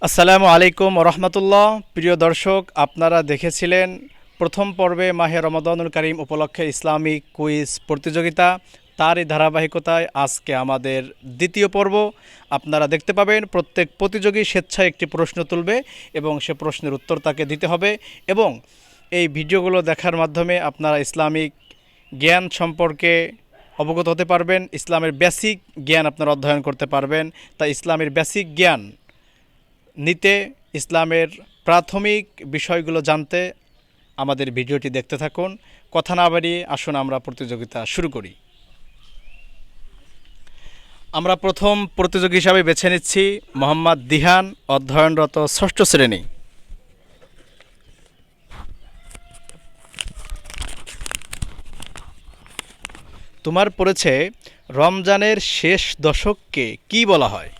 আসসালামু আলাইকুম রহমতুল্লাহ। প্রিয় দর্শক, আপনারা দেখেছিলেন প্রথম পর্বে মাহে রমাদানুল কারীম উপলক্ষে ইসলামিক কুইজ প্রতিযোগিতা। তারই ধারাবাহিকতায় আজকে আমাদের দ্বিতীয় পর্ব। আপনারা দেখতে পাবেন প্রত্যেক প্রতিযোগী স্বেচ্ছায় একটি প্রশ্ন তুলবে এবং সে প্রশ্নের উত্তর তাকে দিতে হবে। এবং এই ভিডিওগুলো দেখার মাধ্যমে আপনারা ইসলামিক জ্ঞান সম্পর্কে অবগত হতে পারবেন, ইসলামের বেসিক জ্ঞান আপনারা অধ্যয়ন করতে পারবেন। তাই ইসলামের বেসিক জ্ঞান নিতে, ইসলামের প্রাথমিক বিষয়গুলো জানতে আমাদের ভিডিওটি দেখতে থাকুন। কথা না বাড়িয়ে আসুন আমরা প্রতিযোগিতা শুরু করি। আমরা প্রথম প্রতিযোগী হিসাবে বেছে নিচ্ছি মোহাম্মদ দিহান, অধ্যয়নরত ষষ্ঠ শ্রেণী। তোমার পড়েছে রমজানের শেষ দশককে কি বলা হয়?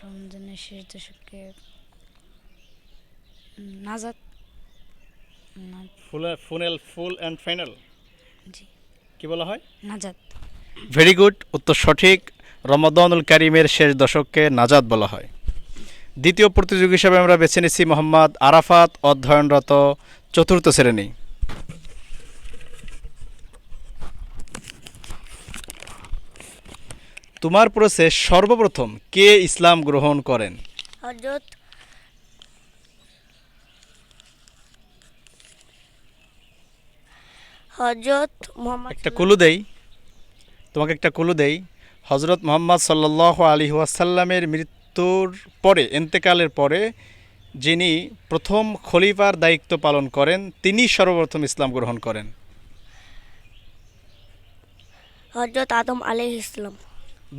রমজানের শেষ দশকে নাজাত ফুল অ্যান্ড ফাইনাল জি কি বলা হয়? নাজাত। ভেরি গুড, উত্তর সঠিক। রমাদানুল কারীমের শেষ দশককে নাজাত বলা হয়। দ্বিতীয় প্রতিযোগী হিসাবে আমরা বেছে নিচ্ছি মোহাম্মদ আরাফাত, অধ্যয়নরত চতুর্থ শ্রেণী। তোমার পড়েছে সর্বপ্রথম কে ইসলাম গ্রহণ করেন? হযরত হযরত মুহাম্মদ একটা কুলু দেই, তোমাকে একটা কুলু দেই। হজরত মুহাম্মদ সাল্লাল্লাহু আলাইহি ওয়াসাল্লামের মৃত্যুর পরে, ইন্তেকালের পরে যিনি প্রথম খলিফার দায়িত্ব পালন করেন, তিনি সর্বপ্রথম ইসলাম গ্রহণ করেন। হযরত আদম আলাইহিস সালাম।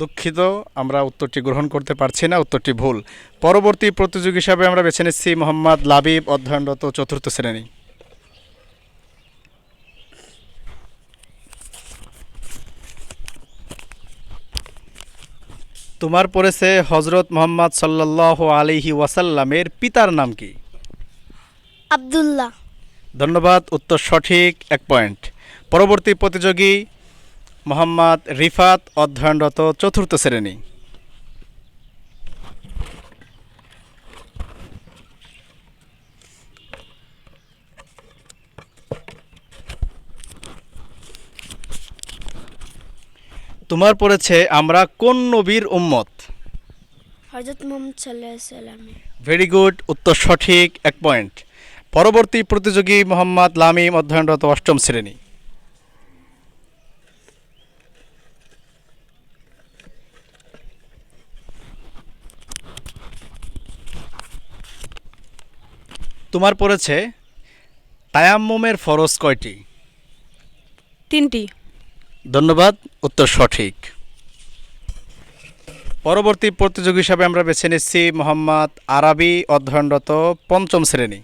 দুঃখিত, আমরা উত্তরটি গ্রহণ করতে পারছি না, উত্তরটি ভুল। পরবর্তী প্রতিযোগী হিসাবে আমরা বেছে নিচ্ছি মোহাম্মদ লাবিব, অধ্যয়নরত চতুর্থ শ্রেণী। তোমার পড়েছে হজরত মুহাম্মদ সাল্লাল্লাহু আলাইহি ওয়াসাল্লামের পিতার নাম কি? আব্দুল্লাহ। ধন্যবাদ, উত্তর সঠিক, 1 পয়েন্ট। পরবর্তী প্রতিযোগী মোহাম্মদ রিফাত, অধ্যয়নরত চতুর্থ শ্রেণী। তোমার পড়েছে আমরা কোন নবীর উম্মত? হযরত মুহাম্মদ সাল্লাল্লাহু আলাইহি সাল্লাম। ভেরি গুড, উত্তর সঠিক, 1 পয়েন্ট। পরবর্তী প্রতিযোগী মোহাম্মদ লামিম, অধ্যয়নরত অষ্টম শ্রেণী। তোমার পড়েছে তায়াম্মুমের ফরজ কয়টি? 3টি। ধন্যবাদ, উত্তর সঠিক। পরবর্তী প্রতিযোগী হিসাবে আমরা বেছে নিচ্ছি মোহাম্মদ আরাবি, অধ্যয়নরত পঞ্চম শ্রেণী।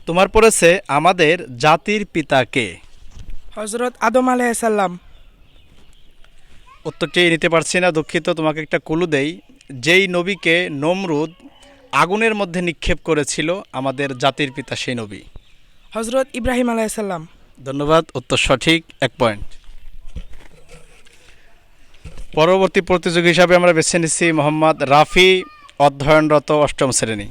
তোমার পড়েছে আমাদের জাতির পিতা কে? হজরত আদম আলাইহিসসালাম। উত্তরটি নিতে পারছি না, দুঃখিত। তোমাকে একটা ক্লু দেই, যেই নবীকে নমরুদ আগুনের মধ্যে নিক্ষেপ করেছিল, আমাদের জাতির পিতা সেই নবী। হজরত ইব্রাহিম আলাইহিসসালাম। ধন্যবাদ, উত্তর সঠিক, 1 পয়েন্ট। পরবর্তী প্রতিযোগী হিসাবে আমরা বেছে নিচ্ছি মোহাম্মদ রাফি, অধ্যয়নরত অষ্টম শ্রেণী।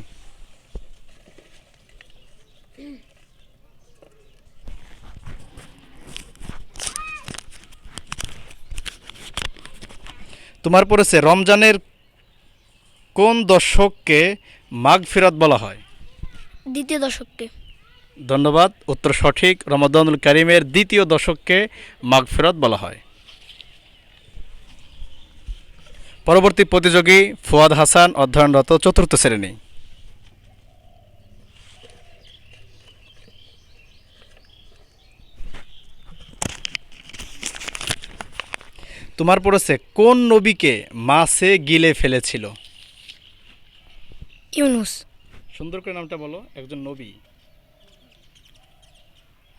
তোমার পড়েছে রমজানের কোন দশককে মাগফিরাত বলা হয়? দ্বিতীয় দশককে। ধন্যবাদ, উত্তর সঠিক। রমাদানুল কারীমের দ্বিতীয় দশককে মাগফিরাত বলা হয়। পরবর্তী প্রতিযোগী ফুয়াদ হাসান, অধ্যয়নরত চতুর্থ শ্রেণী। তোমার পড়েছে কোন নবীকে মাছে গিলে ফেলেছিল? ইউনুস। সুন্দর করে নামটা বলো, একজন নবী।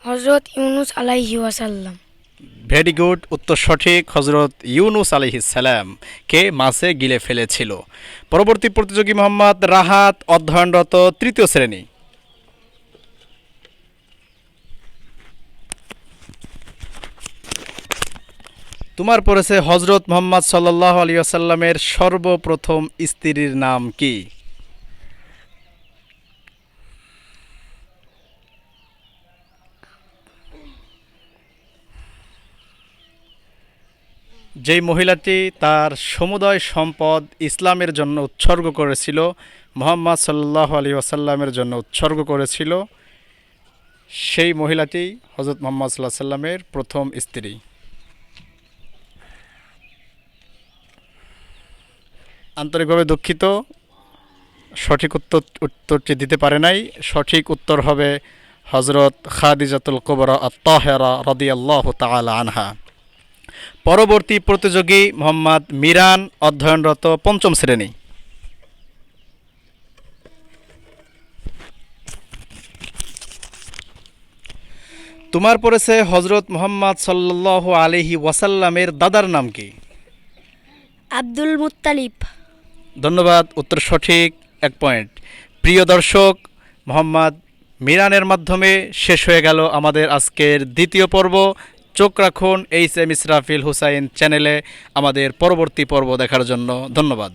হযরত ইউনুস আলাইহি ওয়াসাল্লাম। ভেরি গুড, উত্তর সঠিক। হজরত ইউনুস আলাইহিস সালাম কে মাছে গিলে ফেলেছিল। পরবর্তী প্রতিযোগী মোহাম্মদ রাহাত, অধ্যয়নরত তৃতীয় শ্রেণী। তোমার পড়েছে হজরত মুহাম্মদ সাল্লাল্লাহু আলাইহি ওয়াসাল্লামের সর্বপ্রথম স্ত্রীর নাম কি? যেই মহিলাটি তার সমুদয় সম্পদ ইসলামের জন্য উৎসর্গ করেছিল, মুহাম্মদ সাল্লাল্লাহু আলাইহি ওয়াসাল্লামের জন্য উৎসর্গ করেছিল, সেই মহিলাটি হযরত মুহাম্মদ সাল্লাল্লাহু আলাইহি ওয়াসাল্লামের প্রথম স্ত্রী। আন্তরিকভাবে দুঃখিত, সঠিক উত্তরটি দিতে পারে নাই। সঠিক উত্তর হবে হযরত খাদিজাতুল কুবরা আত-তাহেরা রাদিয়াল্লাহু তাআলা আনহা। পরবর্তী প্রতিযোগী মোহাম্মদ মিরান, অধ্যয়নরত পঞ্চম শ্রেণী। তোমার পড়েছে হযরত মুহাম্মদ সাল্লাল্লাহু আলাইহি ওয়াসাল্লামের দাদার নাম কি? Abdul Muttalib. ধন্যবাদ, উত্তর সঠিক, 1 পয়েন্ট। প্রিয় দর্শক, মোহাম্মদ মিরানের মাধ্যমে শেষ হয়ে গেল আমাদের আজকের দ্বিতীয় পর্ব। চোখ রাখুন এইচ এম ইসরাফিল হুসাইন চ্যানেলে আমাদের পরবর্তী পর্ব দেখার জন্য। ধন্যবাদ।